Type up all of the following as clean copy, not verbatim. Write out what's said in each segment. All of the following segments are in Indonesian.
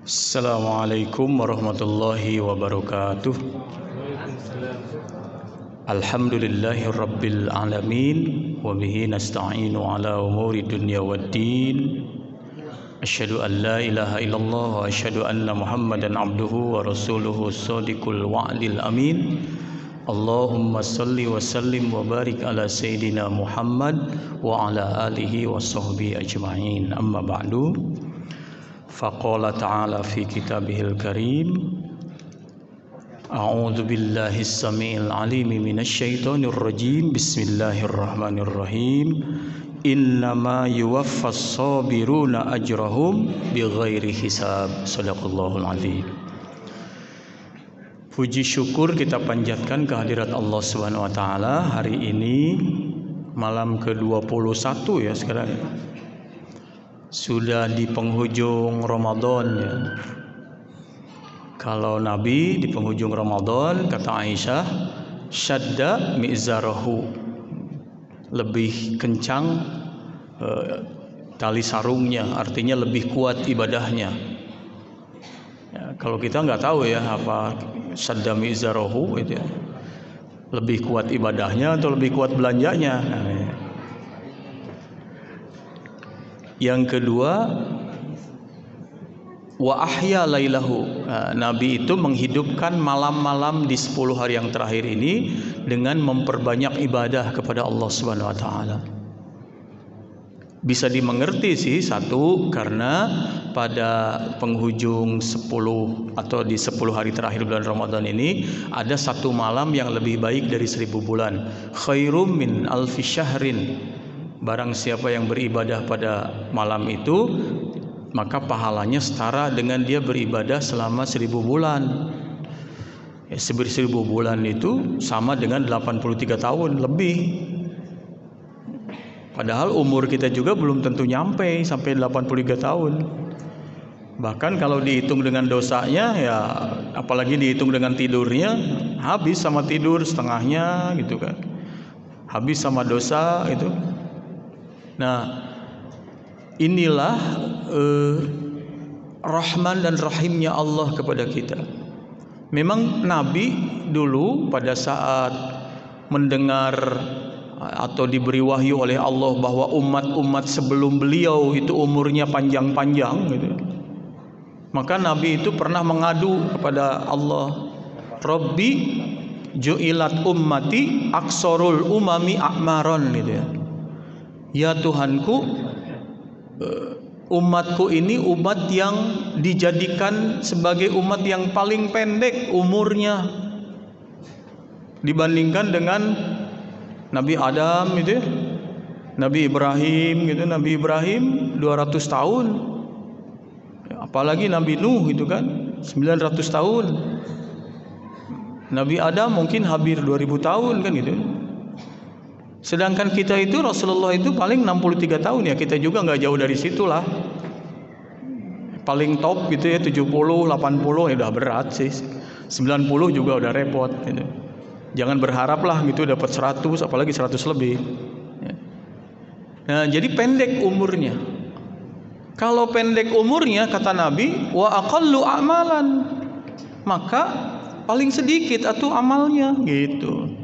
Assalamualaikum warahmatullahi wabarakatuh. Alhamdulillahi rabbil alamin wa bihi nasta'inu ala umuri dunya waddin. Asyhadu an la ilaha illallah wa asyhadu anna Muhammadan abduhu wa rasuluhu shadiqul wa'dil amin. Allahumma salli wa sallim wa barik ala sayyidina Muhammad wa ala alihi wa sahbihi ajma'in. Amma ba'du. Faqala ta'ala fi kitabihil karim. A'udzu billahi as-sami'il 'alim minasy syaithanir rajim. Bismillahirrahmanirrahim. Innama yuwaffas sabiruna ajrahum bighairi hisab. Shadaqallahul 'azim. Puji syukur kita panjatkan kehadirat Allah Subhanahu wa taala. Hari ini malam ke-21 ya sekarang. Sudah di penghujung Ramadan ya. Kalau Nabi di penghujung Ramadan, kata Aisyah, syadda mi'zarahu, lebih kencang tali sarungnya, artinya lebih kuat ibadahnya ya. Kalau kita nggak tahu ya apa syadda mi'zarahu itu ya. Lebih kuat ibadahnya atau lebih kuat belanjanya. Yang kedua, wa ahya lailahu. Nabi itu menghidupkan malam-malam di 10 hari yang terakhir ini dengan memperbanyak ibadah kepada Allah Subhanahu wa taala. Bisa dimengerti sih, satu karena pada penghujung 10 atau di 10 hari terakhir bulan Ramadan ini ada satu malam yang lebih baik dari 1000 bulan. Khairum min alfi syahrin. Barang siapa yang beribadah pada malam itu, maka pahalanya setara dengan dia beribadah selama 1000 bulan. 1000 bulan itu sama dengan 83 tahun lebih. Padahal umur kita juga belum tentu nyampe sampai 83 tahun. Bahkan kalau dihitung dengan dosanya ya, apalagi dihitung dengan tidurnya, habis sama tidur setengahnya gitu kan. Habis sama dosa itu. Nah, inilah Rahman dan Rahimnya Allah kepada kita. Memang Nabi dulu pada saat mendengar atau diberi wahyu oleh Allah bahwa umat-umat sebelum beliau itu umurnya panjang-panjang gitu, maka Nabi itu pernah mengadu kepada Allah, Rabbi ju'ilat ummati aksorul umami a'maron gitu ya. Ya Tuhanku, umatku ini umat yang dijadikan sebagai umat yang paling pendek umurnya dibandingkan dengan Nabi Adam gitu ya, Nabi Ibrahim gitu. Nabi Ibrahim 200 tahun, apalagi Nabi Nuh itu kan 900 tahun. Nabi Adam mungkin hampir 2000 tahun kan gitu. Sedangkan kita itu Rasulullah itu paling 63 tahun ya. Kita juga nggak jauh dari situlah. Paling top gitu ya 70, 80 ya udah berat sih. 90 juga udah repot gitu. Jangan berharap lah gitu dapat 100 apalagi 100 lebih. Nah, jadi pendek umurnya. Kalau pendek umurnya kata Nabi, wa aqallu a'malan, maka paling sedikit atau amalnya gitu.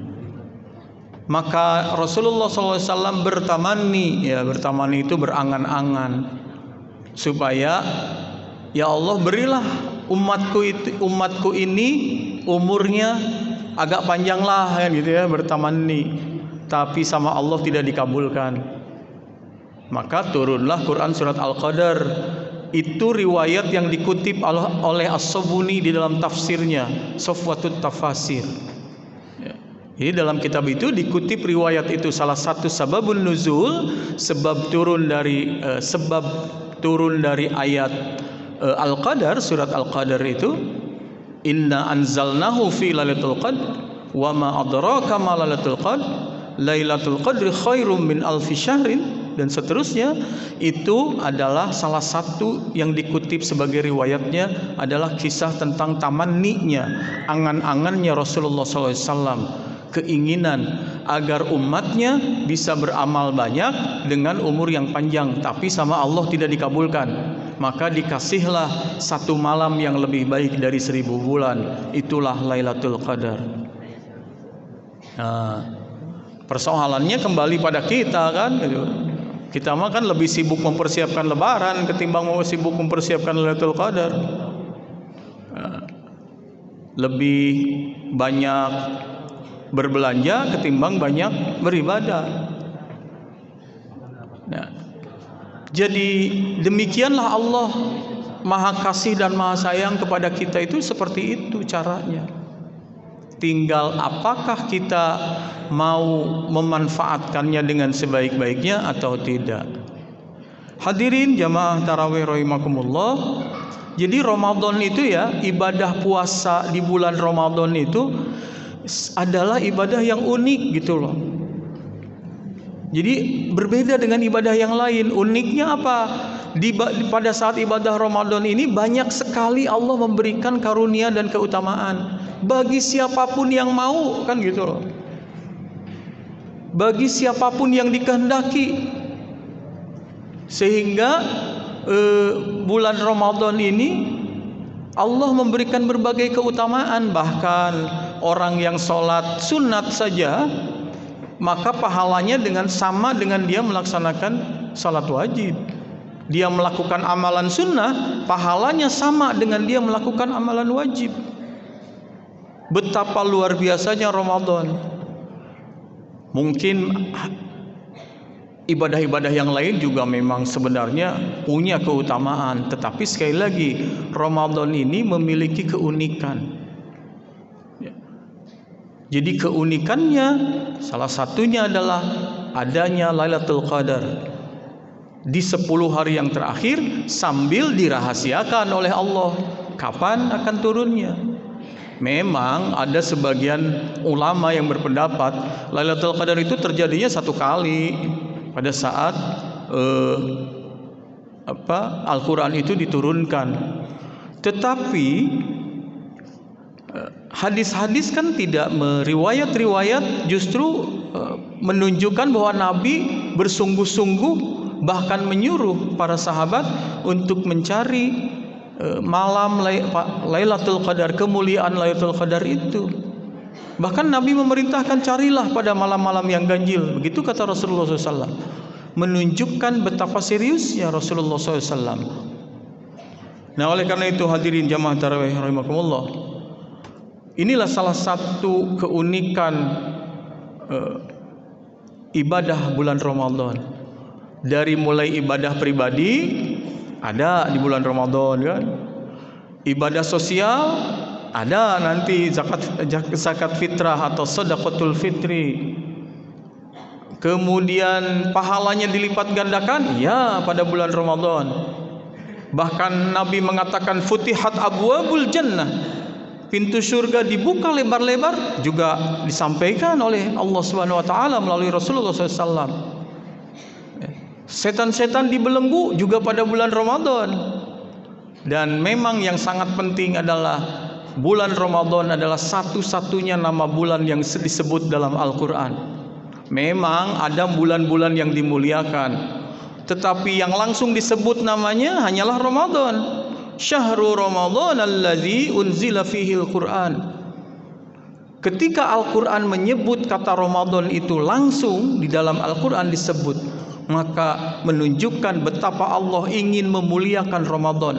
Maka Rasulullah SAW bertamani, ya bertamani itu berangan-angan supaya ya Allah berilah umatku ini umurnya agak panjang lah ya gitu ya, bertamani. Tapi sama Allah tidak dikabulkan. Maka turunlah Quran surat Al-Qadar. Itu riwayat yang dikutip oleh As-Sabuni di dalam tafsirnya, Safwatut Tafasir. Jadi dalam kitab itu dikutip riwayat itu, salah satu sababun nuzul, sebab turun dari ayat Al-Qadar, surat Al-Qadar itu, inna anzalnahu fi lailatul qadr wa ma adraka ma lailatul qadr lailatul qadri khairum min alfi syahrin, dan seterusnya. Itu adalah salah satu yang dikutip sebagai riwayatnya adalah kisah tentang tamanninya, angan-angannya Rasulullah SAW, keinginan agar umatnya bisa beramal banyak dengan umur yang panjang, tapi sama Allah tidak dikabulkan. maka dikasihlah satu malam yang lebih baik dari 1000 bulan. Itulah Lailatul Qadar. Nah, persoalannya kembali pada kita kan gitu. Kita mah kan lebih sibuk mempersiapkan lebaran ketimbang mau sibuk mempersiapkan Lailatul Qadar. Lebih banyak berbelanja ketimbang banyak beribadah. Nah, jadi demikianlah Allah Maha Kasih dan Maha Sayang kepada kita itu seperti itu caranya. Tinggal apakah kita mau memanfaatkannya dengan sebaik-baiknya atau tidak. Hadirin jamaah tarawih rahimakumullah. Jadi Ramadan itu ya, ibadah puasa di bulan Ramadan itu adalah ibadah yang unik gitu loh. Jadi berbeda dengan ibadah yang lain. Uniknya apa? Pada saat ibadah Ramadan ini banyak sekali Allah memberikan karunia dan keutamaan bagi siapapun yang mau, kan gitu loh. Bagi siapapun yang dikehendaki. Sehingga bulan Ramadan ini Allah memberikan berbagai keutamaan. Bahkan orang yang sholat sunat saja, maka pahalanya sama dengan dia melaksanakan sholat wajib. Dia melakukan amalan sunnah, pahalanya sama dengan dia melakukan amalan wajib. Betapa luar biasanya Ramadan. Mungkin ibadah-ibadah yang lain juga memang sebenarnya punya keutamaan, tetapi sekali lagi Ramadan ini memiliki keunikan. Jadi keunikannya salah satunya adalah adanya Lailatul Qadar di 10 hari yang terakhir, sambil dirahasiakan oleh Allah kapan akan turunnya. Memang ada sebagian ulama yang berpendapat Lailatul Qadar itu terjadinya satu kali pada saat Al-Quran itu diturunkan. Tetapi hadis-hadis kan tidak meriwayat-riwayat justru menunjukkan bahwa Nabi bersungguh-sungguh bahkan menyuruh para sahabat untuk mencari malam Lailatul Qadar, kemuliaan Lailatul Qadar itu. Bahkan Nabi memerintahkan carilah pada malam-malam yang ganjil. Begitu kata Rasulullah SAW, menunjukkan betapa seriusnya Rasulullah SAW. Nah, oleh karena itu hadirin jamaah tarawih rahimakumullah, inilah salah satu keunikan ibadah bulan Ramadan. Dari mulai ibadah pribadi ada di bulan Ramadan kan, ibadah sosial ada nanti zakat fitrah atau sedekatul fitri, kemudian pahalanya dilipat gandakan ya pada bulan Ramadan. Bahkan Nabi mengatakan futihat abwabul jannah, pintu surga dibuka lebar-lebar, juga disampaikan oleh Allah Subhanahu wa taala melalui Rasulullah SAW. Setan-setan dibelenggu juga pada bulan Ramadan. Dan memang yang sangat penting adalah bulan Ramadan adalah satu-satunya nama bulan yang disebut dalam Al-Quran. Memang ada bulan-bulan yang dimuliakan, tetapi yang langsung disebut namanya hanyalah Ramadan. Syahrul Ramadan alladzi unzila fihil Quran. Ketika Al-Quran menyebut kata Ramadan itu langsung di dalam Al-Quran disebut, maka menunjukkan betapa Allah ingin memuliakan Ramadan.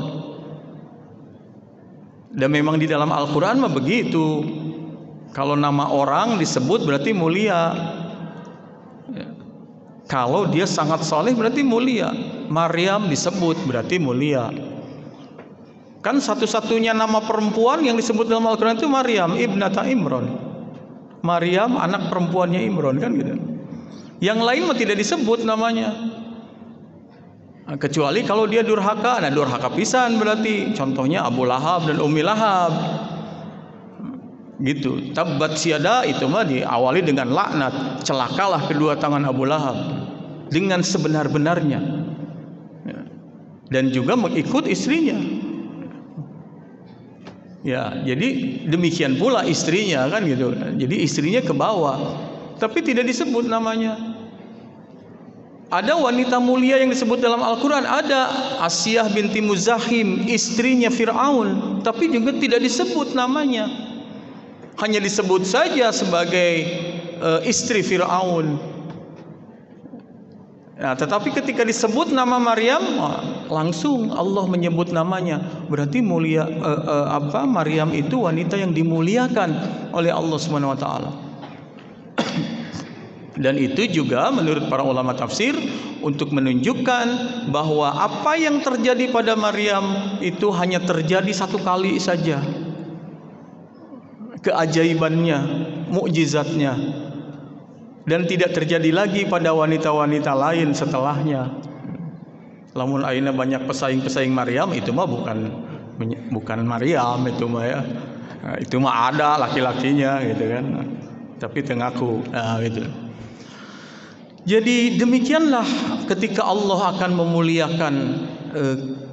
Dan memang di dalam Al-Quran mah begitu. Kalau nama orang disebut berarti mulia. Kalau dia sangat soleh berarti mulia. Maryam disebut berarti mulia. Kan satu-satunya nama perempuan yang disebut dalam Al-Quran itu Maryam ibnata Imran. Maryam anak perempuannya Imran, kan gitu. Yang lain mah tidak disebut namanya, kecuali kalau dia durhaka. Nah, durhaka pisan berarti contohnya Abu Lahab dan Ummi Lahab gitu. Tabbat siada itu mah diawali dengan laknat, celakalah kedua tangan Abu Lahab, dengan sebenar-benarnya, dan juga mengikut istrinya. Ya, jadi demikian pula istrinya kan gitu. Jadi istrinya ke bawah, tapi tidak disebut namanya. Ada wanita mulia yang disebut dalam Al-Quran, ada Asiyah binti Muzahim, istrinya Fir'aun, tapi juga tidak disebut namanya, hanya disebut saja sebagai istri Fir'aun. Nah, tetapi ketika disebut nama Maryam, langsung Allah menyebut namanya. Berarti Maryam itu wanita yang dimuliakan oleh Allah Subhanahu wa taala. Dan itu juga menurut para ulama tafsir untuk menunjukkan bahwa apa yang terjadi pada Maryam itu hanya terjadi satu kali saja. Keajaibannya, mukjizatnya, dan tidak terjadi lagi pada wanita-wanita lain setelahnya. Lamun ayeuna banyak pesaing-pesaing Maryam, itu mah bukan Maryam itu mah ya. Nah, itu mah ada laki-lakinya gitu kan. Tapi tengaku. Nah, gitu. Jadi demikianlah ketika Allah akan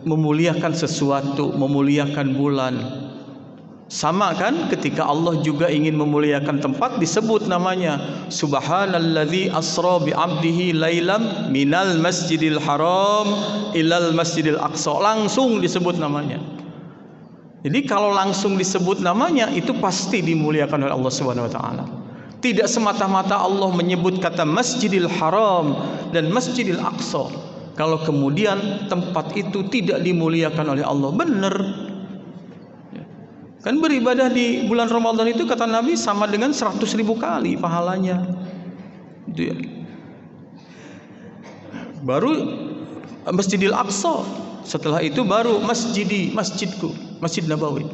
memuliakan sesuatu, memuliakan bulan. Sama kan ketika Allah juga ingin memuliakan tempat, disebut namanya Subhanalladzi asra bi 'abdihi lailam minal masjidil haram ilal masjidil aqsa, langsung disebut namanya. Jadi kalau langsung disebut namanya itu pasti dimuliakan oleh Allah Subhanahu wa taala. Tidak semata-mata Allah menyebut kata Masjidil Haram dan Masjidil Aqsa kalau kemudian tempat itu tidak dimuliakan oleh Allah. Benar. Kan beribadah di bulan Ramadan itu kata Nabi sama dengan 100.000 kali pahalanya. Itu ya. Baru Masjidil Aqsa, setelah itu baru masjidku, Masjid Nabawi.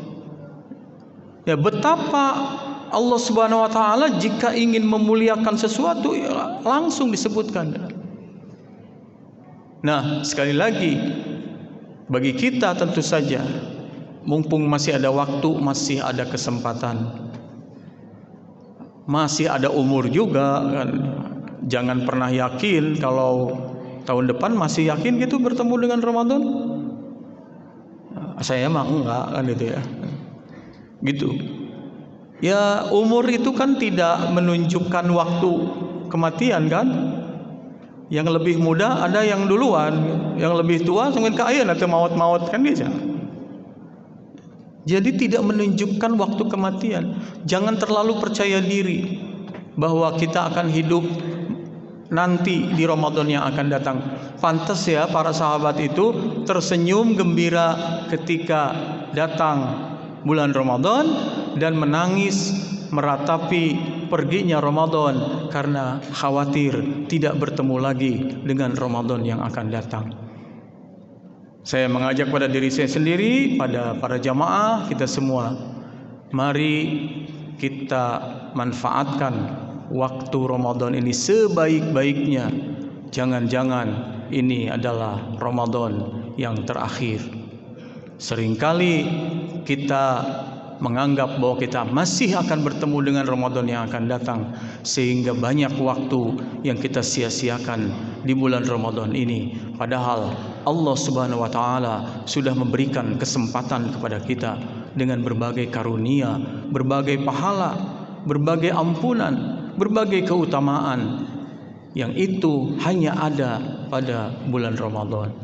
Ya, betapa Allah Subhanahu wa taala jika ingin memuliakan sesuatu ya langsung disebutkan. Nah, sekali lagi bagi kita tentu saja mumpung masih ada waktu, masih ada kesempatan, masih ada umur juga kan. Jangan pernah yakin kalau tahun depan masih yakin gitu bertemu dengan Ramadan. Saya mah enggak kan itu ya. Gitu. Ya, umur itu kan tidak menunjukkan waktu kematian kan. Yang lebih muda ada yang duluan, yang lebih tua mungkin kaya atau maut-maut kan gitu. Jadi tidak menunjukkan waktu kematian. Jangan terlalu percaya diri bahwa kita akan hidup nanti di Ramadan yang akan datang. Pantas ya para sahabat itu tersenyum gembira ketika datang bulan Ramadan dan menangis meratapi perginya Ramadan karena khawatir tidak bertemu lagi dengan Ramadan yang akan datang. Saya mengajak pada diri saya sendiri, pada para jamaah kita semua, mari kita manfaatkan waktu Ramadan ini sebaik-baiknya. Jangan-jangan ini adalah Ramadan yang terakhir. Seringkali kita menganggap bahwa kita masih akan bertemu dengan Ramadan yang akan datang, sehingga banyak waktu yang kita sia-siakan di bulan Ramadan ini. Padahal Allah Subhanahu wa taala sudah memberikan kesempatan kepada kita dengan berbagai karunia, berbagai pahala, berbagai ampunan, berbagai keutamaan yang itu hanya ada pada bulan Ramadan.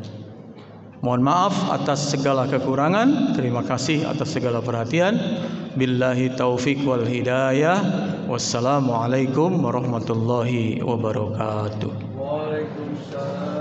Mohon maaf atas segala kekurangan. Terima kasih atas segala perhatian. Billahi taufik wal hidayah. Wassalamualaikum warahmatullahi wabarakatuh. Waalaikumsalam.